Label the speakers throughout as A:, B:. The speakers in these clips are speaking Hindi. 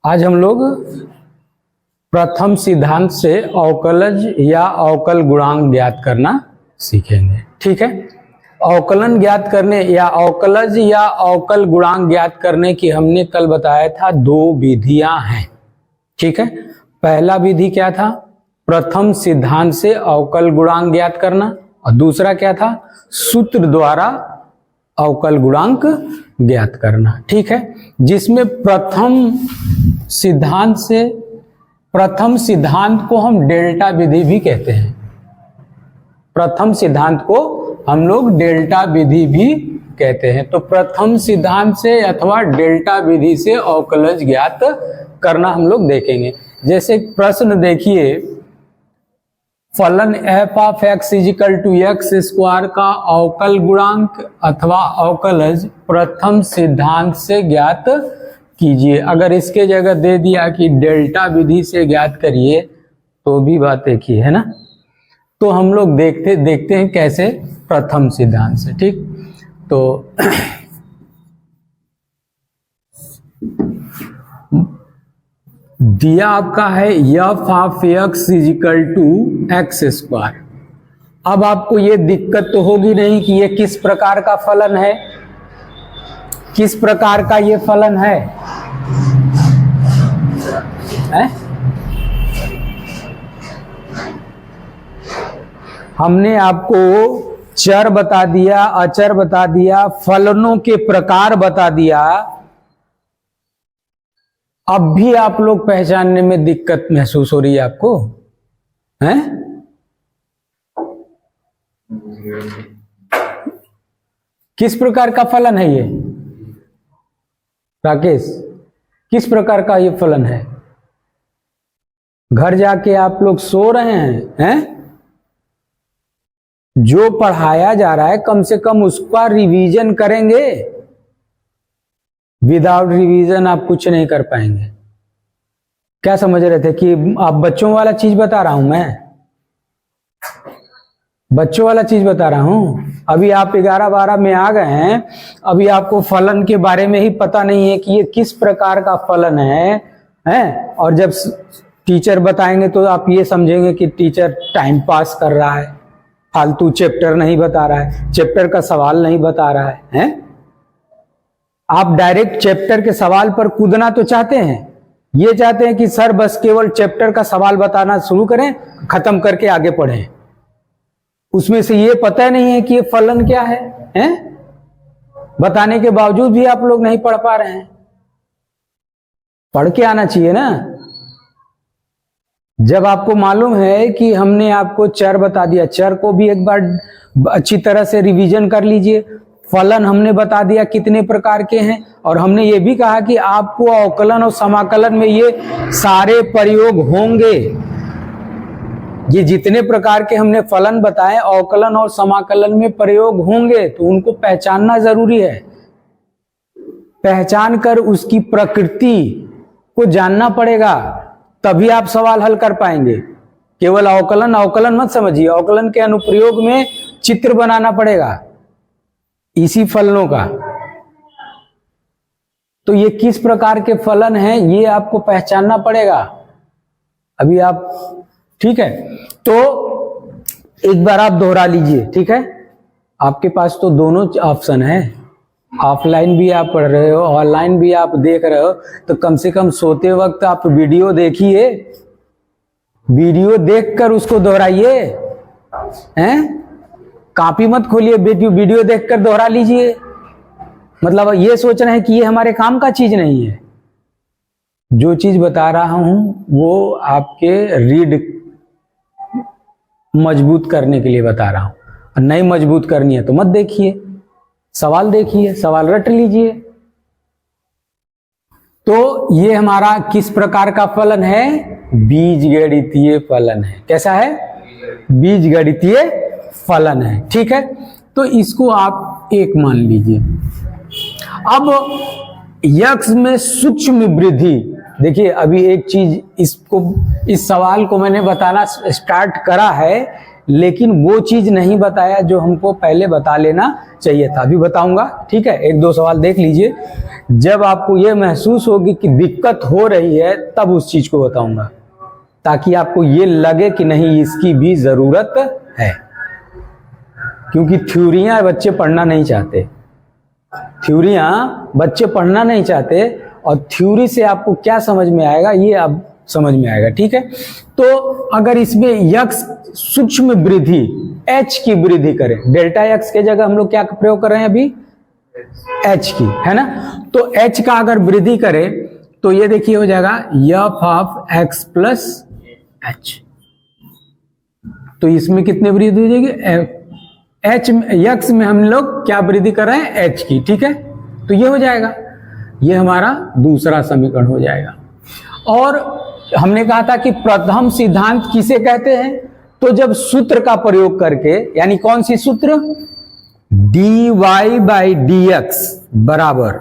A: आज हम लोग प्रथम सिद्धांत से अवकलज या अवकल गुणांक ज्ञात करना सीखेंगे। ठीक है, अवकलन ज्ञात करने या अवकलज या अवकल गुणांक ज्ञात करने की हमने कल बताया था दो विधियां हैं। ठीक है, पहला विधि क्या था? प्रथम सिद्धांत से अवकल गुणांक ज्ञात करना, और दूसरा क्या था? सूत्र द्वारा अवकल गुणांक ज्ञात करना। ठीक है, जिसमें प्रथम सिद्धांत को हम डेल्टा विधि भी कहते हैं। प्रथम सिद्धांत को हम लोग डेल्टा विधि भी कहते हैं। तो प्रथम सिद्धांत से अथवा डेल्टा विधि से अवकलज ज्ञात करना हम लोग देखेंगे। जैसे प्रश्न देखिए, फलन f of x equal to x square का अवकल गुणांक अथवा अवकलज प्रथम सिद्धांत से ज्ञात कीजिए। अगर इसके जगह दे दिया कि डेल्टा विधि से ज्ञात करिए तो भी बात एक ही है ना। तो हम लोग देखते हैं कैसे प्रथम सिद्धांत से। ठीक, तो दिया आपका है f of x equal to x square. अब आपको ये दिक्कत तो होगी नहीं कि ये किस प्रकार का फलन है, किस प्रकार का ये फलन है? हमने आपको चर बता दिया, अचर बता दिया, फलनों के प्रकार बता दिया। अब भी आप लोग पहचानने में दिक्कत महसूस हो रही है आपको, हैं? किस प्रकार का फलन है ये? राकेश, किस प्रकार का ये फलन है? घर जाके आप लोग सो रहे हैं? जो पढ़ाया जा रहा है कम से कम उसका रिवीजन करेंगे। विदाउट रिवीजन आप कुछ नहीं कर पाएंगे। क्या समझ रहे थे कि आप बच्चों वाला चीज बता रहा हूं? मैं बच्चों वाला चीज बता रहा हूं। अभी आप 11-12 में आ गए हैं, अभी आपको फलन के बारे में ही पता नहीं है कि ये किस प्रकार का फलन है? और जब टीचर बताएंगे तो आप ये समझेंगे कि टीचर टाइम पास कर रहा है, फालतू चैप्टर नहीं बता रहा है, चैप्टर का सवाल नहीं बता रहा है? आप डायरेक्ट चैप्टर के सवाल पर कूदना तो चाहते हैं, ये चाहते हैं कि सर बस केवल चैप्टर का सवाल बताना शुरू करें, खत्म करके आगे पढ़ें। उसमें से ये पता नहीं है कि ये फलन क्या है? बताने के बावजूद भी आप लोग नहीं पढ़ पा रहे हैं। पढ़ के आना चाहिए ना। जब आपको मालूम है कि हमने आपको चर बता दिया, चर को भी एक बार अच्छी तरह से रिवीजन कर लीजिए। फलन हमने बता दिया कितने प्रकार के हैं, और हमने ये भी कहा कि आपको अवकलन और समाकलन में ये सारे प्रयोग होंगे। ये जितने प्रकार के हमने फलन बताए अवकलन और समाकलन में प्रयोग होंगे, तो उनको पहचानना जरूरी है। पहचान कर उसकी प्रकृति को जानना पड़ेगा, तभी आप सवाल हल कर पाएंगे। केवल अवकलन मत समझिए, अवकलन के अनुप्रयोग में चित्र बनाना पड़ेगा इसी फलनों का। तो ये किस प्रकार के फलन हैं ये आपको पहचानना पड़ेगा। अभी आप, ठीक है, तो एक बार आप दोहरा लीजिए। ठीक है, आपके पास तो दोनों ऑप्शन है, ऑफलाइन भी आप पढ़ रहे हो, ऑनलाइन भी आप देख रहे हो, तो कम से कम सोते वक्त आप वीडियो देखिए, वीडियो देखकर उसको दोहराइए। हैं? कॉपी मत खोलिए, वीडियो देखकर दोहरा लीजिए। मतलब ये सोच रहे हैं कि ये हमारे काम का चीज नहीं है। जो चीज बता रहा हूं वो आपके रीड मजबूत करने के लिए बता रहा हूं, और नहीं मजबूत करनी है तो मत देखिए, सवाल देखिए, सवाल रट लीजिए। तो ये हमारा किस प्रकार का फलन है? बीजगणितीय फलन है। कैसा है? बीजगणितीय फलन है। ठीक है, तो इसको आप एक मान लीजिए। अब यक्स में सूक्ष्म वृद्धि, देखिए अभी एक चीज, इस सवाल को मैंने बताना स्टार्ट करा है लेकिन वो चीज नहीं बताया जो हमको पहले बता लेना चाहिए था। अभी बताऊंगा, ठीक है। एक दो सवाल देख लीजिए। जब आपको ये महसूस होगी कि दिक्कत हो रही है तब उस चीज को बताऊंगा, ताकि आपको ये लगे कि नहीं इसकी भी जरूरत है। क्योंकि थ्योरियां बच्चे पढ़ना नहीं चाहते, थ्योरियां बच्चे पढ़ना नहीं चाहते, और थ्योरी से आपको क्या समझ में आएगा ये अब समझ में आएगा, ठीक है। तो अगर इसमें यक्स सूक्ष्म वृद्धि h की वृद्धि करें, डेल्टा x के जगह हम लोग क्या प्रयोग कर रहे हैं अभी, h की, है ना। तो h का अगर वृद्धि करें तो ये देखिए हो जाएगा f of x plus h। तो इसमें कितने वृद्धि हो जाएगी, यक्स में हम लोग क्या वृद्धि कर रहे हैं, h की, ठीक है। तो ये हो जाएगा, ये हमारा दूसरा समीकरण हो जाएगा। और हमने कहा था कि प्रथम सिद्धांत किसे कहते हैं, तो जब सूत्र का प्रयोग करके, यानी कौन सी सूत्र, dy बाई dx बराबर,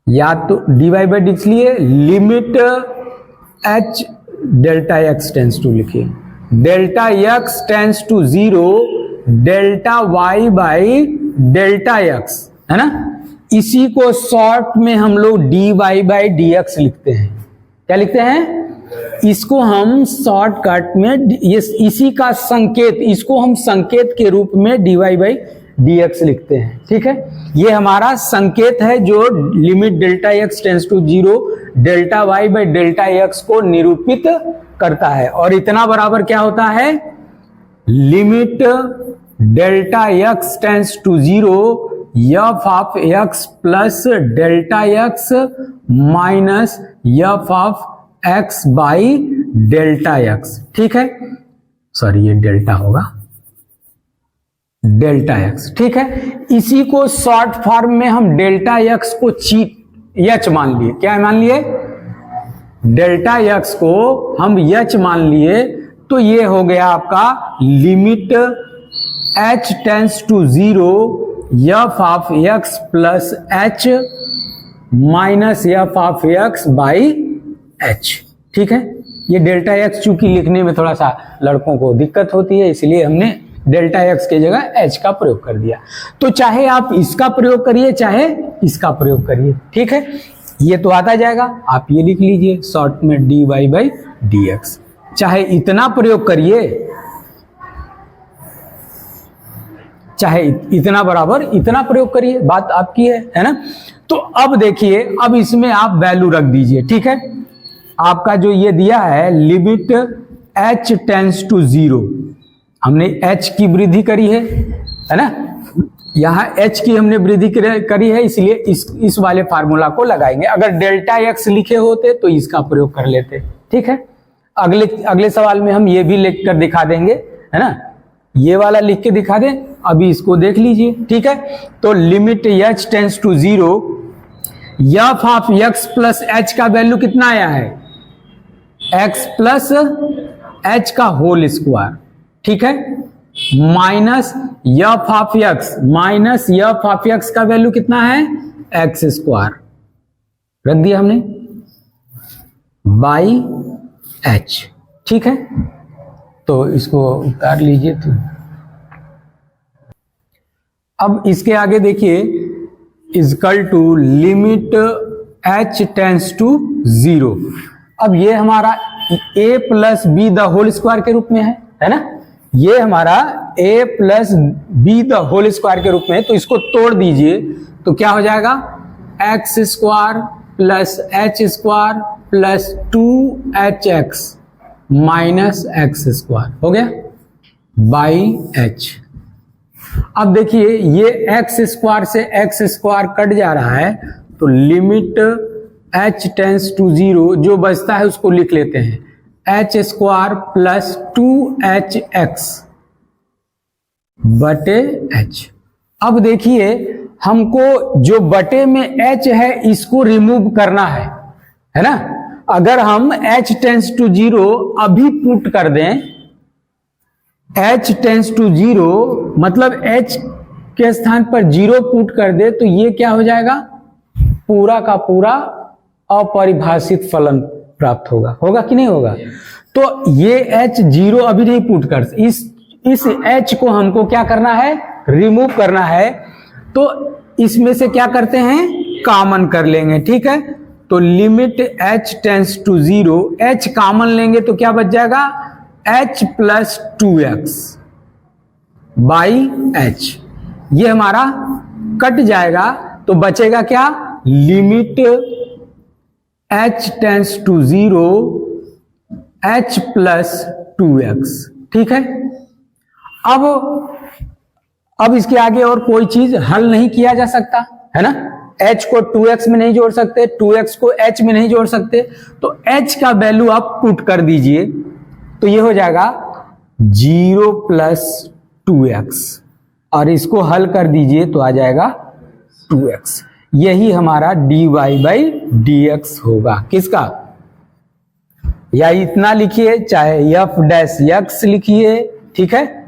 A: या तो dy बाई dx लिए limit h delta x tends to लिखिए, delta x tends to 0 delta y by delta x, है ना। इसी को शॉर्ट में हम लोग dy बाई dx लिखते हैं। क्या लिखते हैं, इसको हम शॉर्टकट में इसी का संकेत, इसको हम संकेत के रूप में dy बाई dx लिखते हैं, ठीक है। ये हमारा संकेत है जो limit delta x tends to 0 delta y by delta x को निरूपित करता है। और इतना बराबर क्या होता है, limit delta x tends to 0 f of x plus delta x minus f of x by delta x, ठीक है। सॉरी ये डेल्टा होगा, डेल्टा x, ठीक है। इसी को शॉर्ट फॉर्म में हम डेल्टा x को h मान लिए, क्या मान लिए, डेल्टा x को हम h मान लिए। तो ये हो गया आपका limit h tends to 0 f of x plus h minus f of x by h, ठीक है। ये डेल्टा x चूंकि लिखने में थोड़ा सा लड़कों को दिक्कत होती है, इसलिए हमने डेल्टा x के जगह h का प्रयोग कर दिया। तो चाहे आप इसका प्रयोग करिए चाहे इसका प्रयोग करिए, ठीक है। ये तो आता जाएगा, आप ये लिख लीजिए शॉर्ट में dy बाई dx। चाहे इतना प्रयोग करिए चाहे इतना बराबर इतना प्रयोग करिए, बात आपकी है ना। तो अब देखिए, अब इसमें आप वैल्यू रख दीजिए, ठीक है। आपका जो ये दिया है लिमिट h टेंस टू 0, हमने h की वृद्धि करी है ना, यहाँ h की हमने वृद्धि करी है, इसलिए इस वाले फार्मूला को लगाएंगे। अगर डेल्टा x लिखे होते तो इसका प्रयोग कर लेते, ठीक है। अगले सवाल में हम ये भी लिख कर दिखा देंगे, है ना, ये वाला लिख के दिखा दें। अभी इसको देख लीजिए, ठीक है। तो limit h tends to 0 f of x plus h का वैल्यू कितना आया है, x प्लस h का होल स्क्वायर, ठीक है, minus f of x, minus f of x का वैल्यू कितना है, x स्क्वायर रख दिया हमने बाई h, ठीक है। तो इसको उतार लीजिए। तो अब इसके आगे देखिए, equal to limit h tends to 0। अब ये हमारा a plus B the whole square के रूप में है ना, ये हमारा a plus B the whole square के रूप में है। तो इसको तोड़ दीजिए तो क्या हो जाएगा, x square plus h square plus 2hx minus x square हो गया बाई h। अब देखिए ये x स्क्वायर से x स्क्वायर कट जा रहा है, तो लिमिट h टेंस टू 0 जो बचता है उसको लिख लेते हैं, h स्क्वायर प्लस 2hx बटे h। अब देखिए हमको जो बटे में h है इसको रिमूव करना है ना। अगर हम h टेंस टू 0 अभी पुट कर दें, h टेंस टू 0 मतलब h के स्थान पर 0 पुट कर दे, तो ये क्या हो जाएगा, पूरा का पूरा अपरिभाषित फलन प्राप्त होगा, होगा कि नहीं होगा? तो ये H जीरो अभी नहीं पुट कर, इस H को हमको क्या करना है, रिमूव करना है। तो इसमें से क्या करते हैं, कॉमन कर लेंगे, ठीक है। तो limit H tends to 0, H common लेंगे तो क्या बच जाएगा, H plus 2x by H, ये हमारा कट जाएगा। तो बचेगा क्या, limit H tends to 0 H plus 2x, ठीक है। अब इसके आगे और कोई चीज हल नहीं किया जा सकता है ना। H को 2x में नहीं जोड़ सकते, 2x को H में नहीं जोड़ सकते, तो H का वैल्यू आप पुट कर दीजिए, तो ये हो जाएगा 0 प्लस 2x, और इसको हल कर दीजिए तो आ जाएगा 2x। यही हमारा dy बाई dx होगा, किसका, या इतना लिखिए, चाहे f डैश x लिखिए, ठीक है।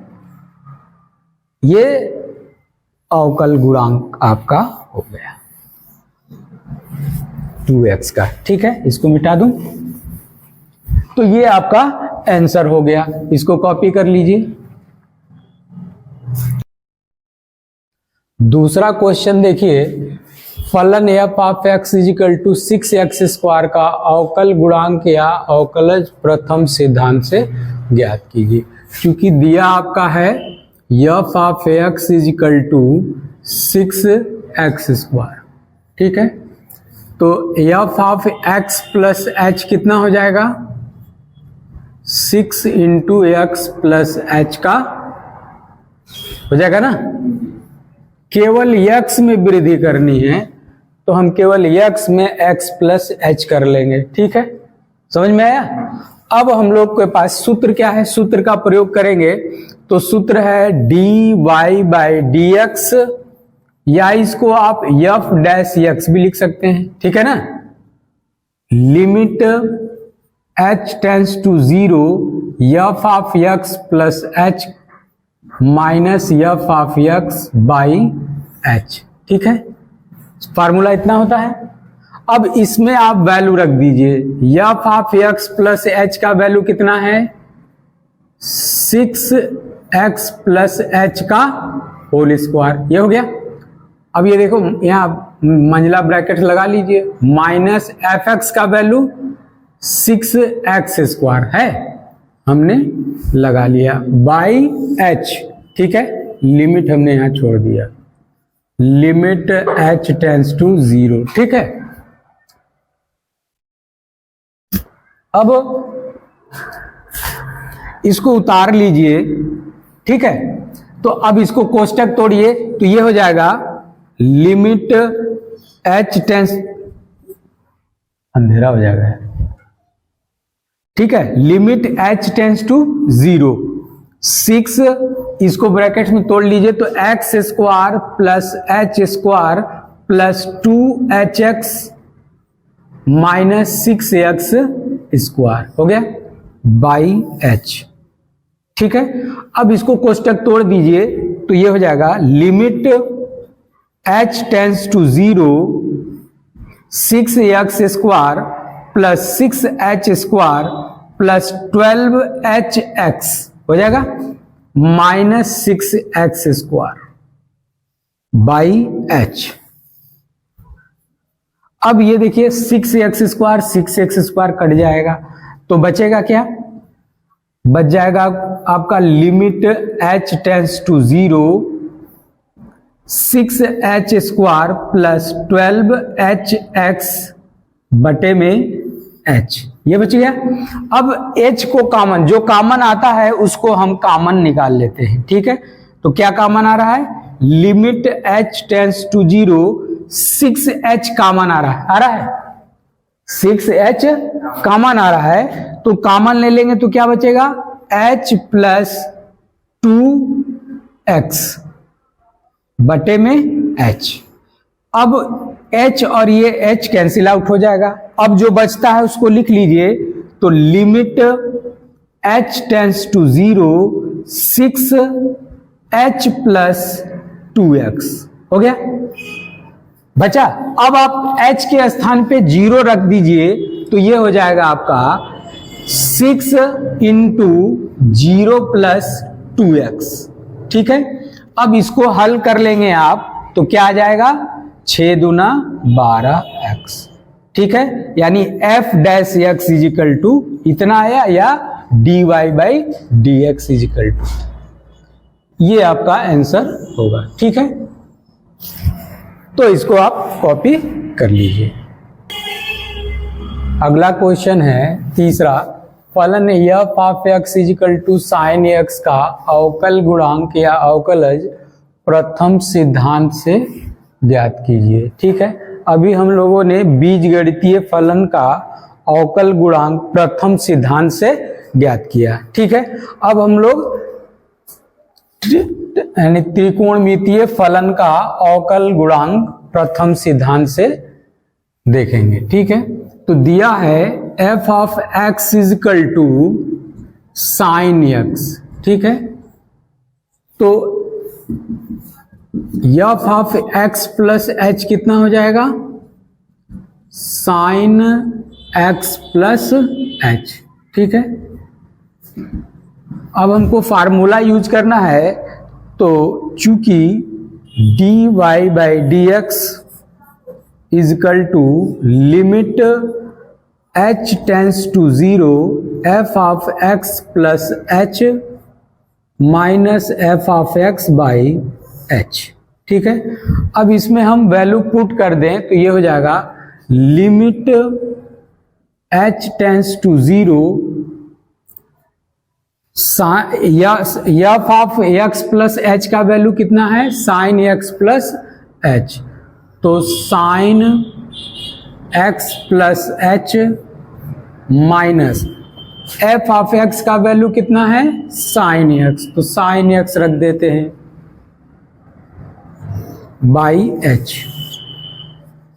A: ये अवकल गुणांक आपका हो गया 2x का, ठीक है। इसको मिटा दूं तो ये आपका आंसर हो गया, इसको कॉपी कर लीजिए। दूसरा क्वेश्चन देखिए, फलन f of x equal to 6x square का अवकल गुणांक या अवकलज प्रथम सिद्धांत से ज्ञात कीजिए। क्योंकि दिया आपका है f of x equal to 6x square, ठीक है। तो f of x plus h कितना हो जाएगा, 6 इंटू एक्स प्लस एच का हो जाएगा ना। केवल x में वृद्धि करनी है तो हम केवल x में x प्लस एच कर लेंगे, ठीक है, समझ में आया। अब हम लोग के पास सूत्र क्या है, सूत्र का प्रयोग करेंगे। तो सूत्र है dy बाई dx, या इसको आप f डैश x भी लिख सकते हैं, ठीक है ना। Limit h tends to 0 f of x plus h minus f of x by h, ठीक है। फार्मूला इतना होता है। अब इसमें आप वैल्यू रख दीजिए, f of x plus h का वैल्यू कितना है, 6x प्लस h का होल स्क्वायर, ये हो गया। अब ये देखो यहाँ मंझला ब्रैकेट लगा लीजिए, माइनस fx का वैल्यू 6x स्क्वायर है, हमने लगा लिया, बाई h, ठीक है। लिमिट हमने यहां छोड़ दिया, लिमिट h टेंस टू 0, ठीक है। अब इसको उतार लीजिए, ठीक है। तो अब इसको कोष्टक तोड़िए, तो ये हो जाएगा लिमिट h टेंस, अंधेरा हो जाएगा, ठीक है। लिमिट h टेंस टू 0, 6, इसको ब्रैकेट में तोड़ लीजिए तो x square plus h square plus 2hx minus 6x square हो गया बाई h, ठीक है। अब इसको कोष्टक तोड़ दीजिए तो ये हो जाएगा limit h tends to 0, 6x square plus 6h square plus 12hx हो जाएगा minus 6x square by h। अब ये देखिए 6x square 6x square cut जाएगा, तो बचेगा क्या, बच जाएगा आपका limit h tends to 0, 6h square plus 12hx बटे में h, ये बच गया। अब h को कॉमन, जो कॉमन आता है उसको हम कॉमन निकाल लेते हैं, ठीक है। तो क्या कॉमन आ रहा है, limit h tends to 0, 6h common आ रहा है, 6h कॉमन आ रहा है, तो कॉमन ले लेंगे तो क्या बचेगा, h प्लस 2x बटे में h। अब h और ये h कैंसिल आउट हो जाएगा। अब जो बचता है उसको लिख लीजिए, तो limit h tends to 0, 6h plus 2x हो गया, बचा। अब आप h के स्थान पे 0 रख दीजिए तो ये हो जाएगा आपका 6 इंटू 0 प्लस 2x। ठीक है, अब इसको हल कर लेंगे आप तो क्या आ जाएगा 6 दूना 12x। ठीक है, यानी f dash x equal to इतना आया या dy by D X equal to, ये आपका आंसर होगा। ठीक है, तो इसको आप कॉपी कर लीजिए। अगला क्वेश्चन है तीसरा, फलन f of x equal to sine x का अवकल गुणांक या अवकलज प्रथम सिद्धांत से ज्ञात कीजिए। ठीक है, अभी हम लोगों ने बीजगणितीय फलन का अवकल गुणांक प्रथम सिद्धांत से ज्ञात किया। ठीक है, अब हम लोग यानी त्रिकोणमितीय फलन का अवकल गुणांक प्रथम सिद्धांत से देखेंगे। ठीक है, तो दिया है f of x equal to sine x। ठीक है, तो f of x plus h कितना हो जाएगा साइन x प्लस h। ठीक है, अब हमको फार्मूला यूज करना है, तो चूंकि dy by D X equal to limit h tends to 0 f of x plus h minus f of x by h। ठीक है, अब इसमें हम वैल्यू पुट कर दें तो ये हो जाएगा limit h tends to 0 f of x plus h का वैल्यू कितना है साइन x प्लस h, तो sine x plus h minus f of x का वैल्यू कितना है साइन x, तो साइन x रख देते हैं बाई h।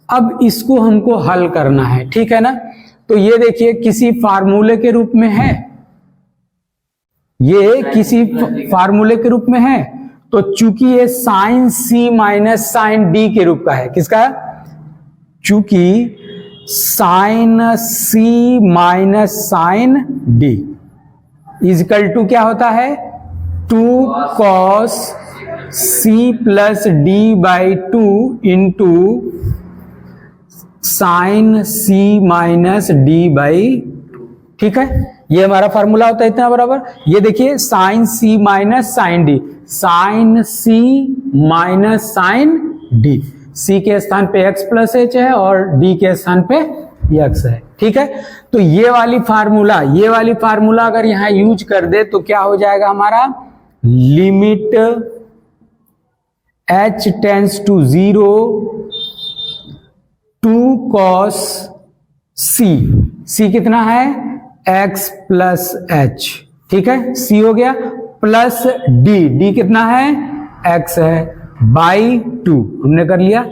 A: अब इसको हमको हल करना है। ठीक है ना, तो ये देखिए किसी फार्मूले के रूप में है, ये किसी फार्मूले के रूप में है, तो चूंकि ये sine c minus sine d के रूप का है, किसका, चूंकि sine c minus sine d equal to क्या होता है 2 cos c plus D by 2 into sine c minus D by. ठीक है, ये हमारा फार्मूला होता है इतना बराबर, ये देखिए sine c minus sine D, sine c minus sine D, c के स्थान पे x प्लस h है और d के स्थान पे x है। ठीक है, तो ये वाली फार्मूला अगर यहां यूज कर दे तो क्या हो जाएगा हमारा limit h tends to 0 2 cos c कितना है x प्लस h। ठीक है, c हो गया प्लस d कितना है x है बाई 2 हमने कर लिया,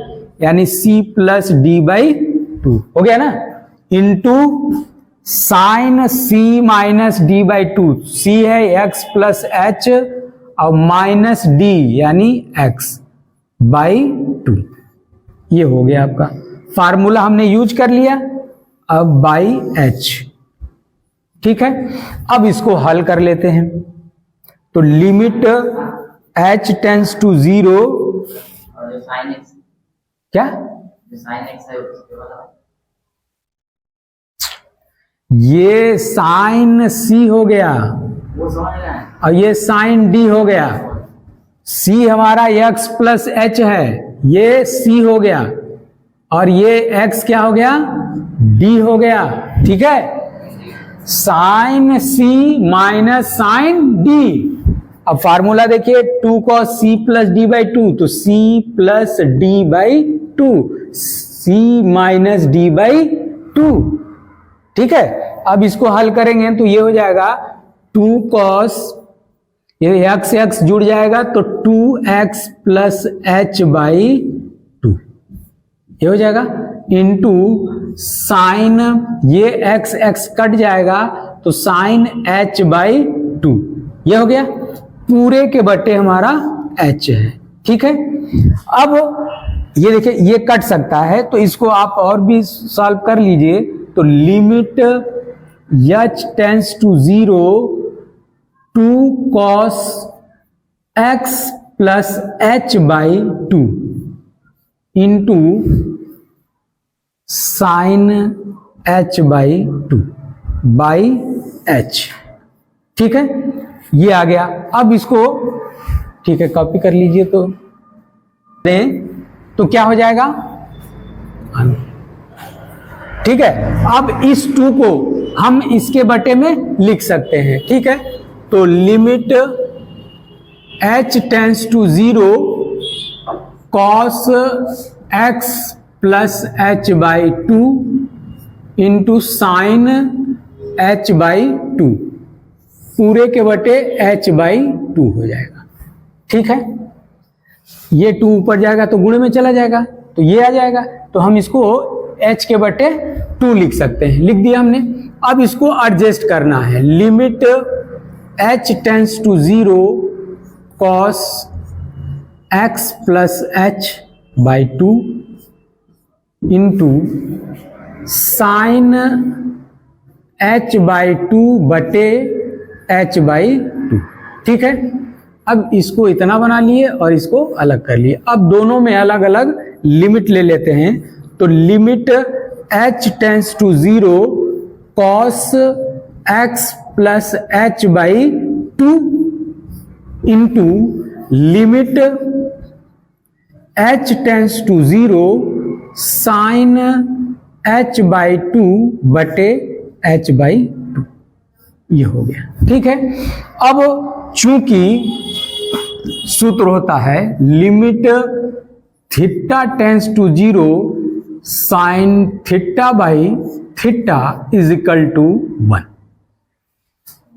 A: यानी c प्लस d बाई 2 हो गया ना, into sine c minus d by 2, c है x प्लस h और माइनस d यानी x बाई 2। ये हो गया आपका फार्मूला हमने यूज कर लिया, अब बाई h। ठीक है, अब इसको हल कर लेते हैं, तो लिमिट h टेंस टू 0
B: और जो साइन x,
A: क्या
B: जो साइन x है उसके बाद
A: ये साइन c हो गया
B: वो समझ रहे हैं।
A: और ये साइन d हो गया, c हमारा x प्लस h है, ये c हो गया और ये x क्या हो गया d हो गया। ठीक है, sine c minus sine d, अब फार्मूला देखिए 2 cos c plus d by 2, तो c plus d by 2, c minus d by 2। ठीक है, अब इसको हल करेंगे तो ये हो जाएगा 2 cos, ये x x जुड़ जाएगा तो 2x प्लस h बाई 2 ये हो जाएगा, इंटू साइन ये x x कट जाएगा तो साइन h बाई 2 ये हो गया, पूरे के बटे हमारा h है। ठीक है, अब ये देखिए ये कट सकता है तो इसको आप और भी सॉल्व कर लीजिए, तो limit h tends to 0 2 cos x plus h by 2 into sine h by 2 by h। ठीक है, ये आ गया। अब इसको ठीक है कॉपी कर लीजिए तो क्या हो जाएगा, ठीक है। अब इस 2 को हम इसके बटे में लिख सकते हैं। ठीक है, तो limit h tends to 0 cos x plus h by 2 into sine h by 2 पूरे के बटे h बाई 2 हो जाएगा। ठीक है, ये 2 ऊपर जाएगा तो गुणे में चला जाएगा तो ये आ जाएगा, तो हम इसको h के बटे 2 लिख सकते हैं, लिख दिया हमने। अब इसको एडजस्ट करना है, limit h tends to 0 cos x plus h by 2 into sine h by 2 बटे h बाई 2। ठीक है, अब इसको इतना बना लिए और इसको अलग कर लिए। अब दोनों में अलग अलग लिमिट ले लेते हैं, तो limit h tends to 0 cos x plus h by 2 into limit h tends to 0 sine h by 2 बटे h बाई 2, ये हो गया। ठीक है, अब चूंकि सूत्र होता है limit theta tends to 0 sine theta by theta is equal to 1।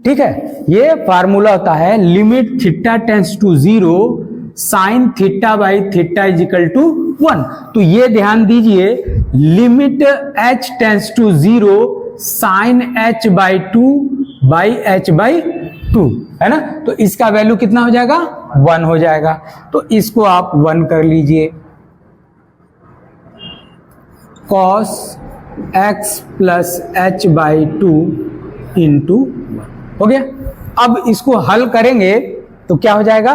A: ठीक है, ये फार्मूला होता है limit theta tends to 0 sine theta by theta is equal to 1। तो ये ध्यान दीजिए, limit h tends to 0 sine h by 2 by h by 2 है ना, तो इसका वैल्यू कितना हो जाएगा, 1 हो जाएगा। तो इसको आप 1 कर लीजिए, cos x plus h by 2 into 1 हो गया। अब इसको हल करेंगे तो क्या हो जाएगा,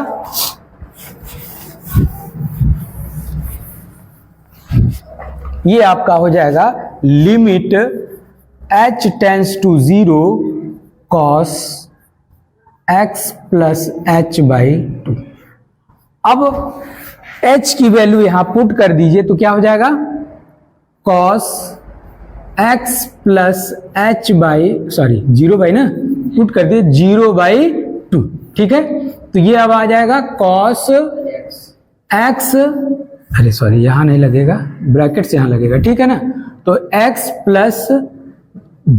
A: ये आपका हो जाएगा limit h tends to 0 cos x plus h by 2। अब h की वैल्यू यहां पुट कर दीजिए तो क्या हो जाएगा, cos x plus h by 0 by ना, पुट कर दिए 0 बाई 2। ठीक है, तो ये अब आ जाएगा cos x, अरे सॉरी यहां नहीं लगेगा, ब्रैकेट से यहां लगेगा। ठीक है ना, तो x प्लस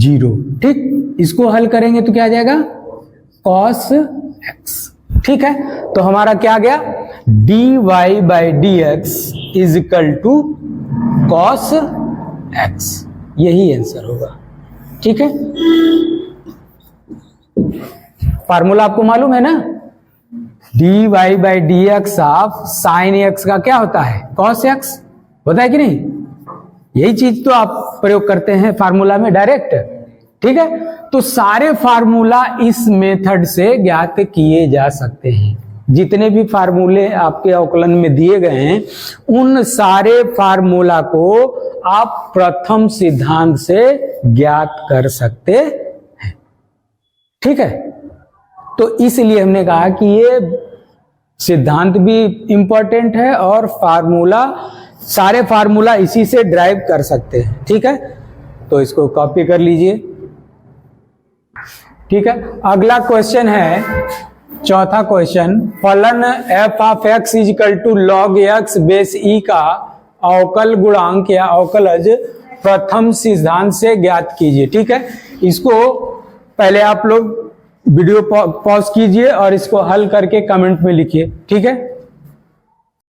A: 0। ठीक, इसको हल करेंगे तो क्या आ जाएगा, cos x। ठीक है, तो हमारा क्या आ गया, dy by D X is equal to cos x, यही आंसर होगा। ठीक है, फार्मूला आपको मालूम है ना, dy by D X of sine x का क्या होता है, cos x होता है कि नहीं, यही चीज तो आप प्रयोग करते हैं फार्मूला में डायरेक्ट। ठीक है, तो सारे फार्मूला इस मेथड से ज्ञात किए जा सकते हैं। जितने भी फार्मूले आपके अवकलन में दिए गए हैं उन सारे फार्मूला को आप प्रथम सिद्धांत से ज्ञात कर सकते हैं। ठीक है, तो इसलिए हमने कहा कि ये सिद्धांत भी इंपॉर्टेंट है और फार्मूला, सारे फार्मूला इसी से ड्राइव कर सकते हैं। ठीक है, तो इसको कॉपी कर लीजिए। ठीक है, अगला क्वेश्चन है, चौथा क्वेश्चन, फलन f of x is equal to log x base e का अवकल गुणांक या अवकलज प्रथम सिद्धांत से ज्ञात कीजिए। ठीक है, इसको पहले आप लोग वीडियो पॉज कीजिए और इसको हल करके कमेंट में लिखिए। ठीक है।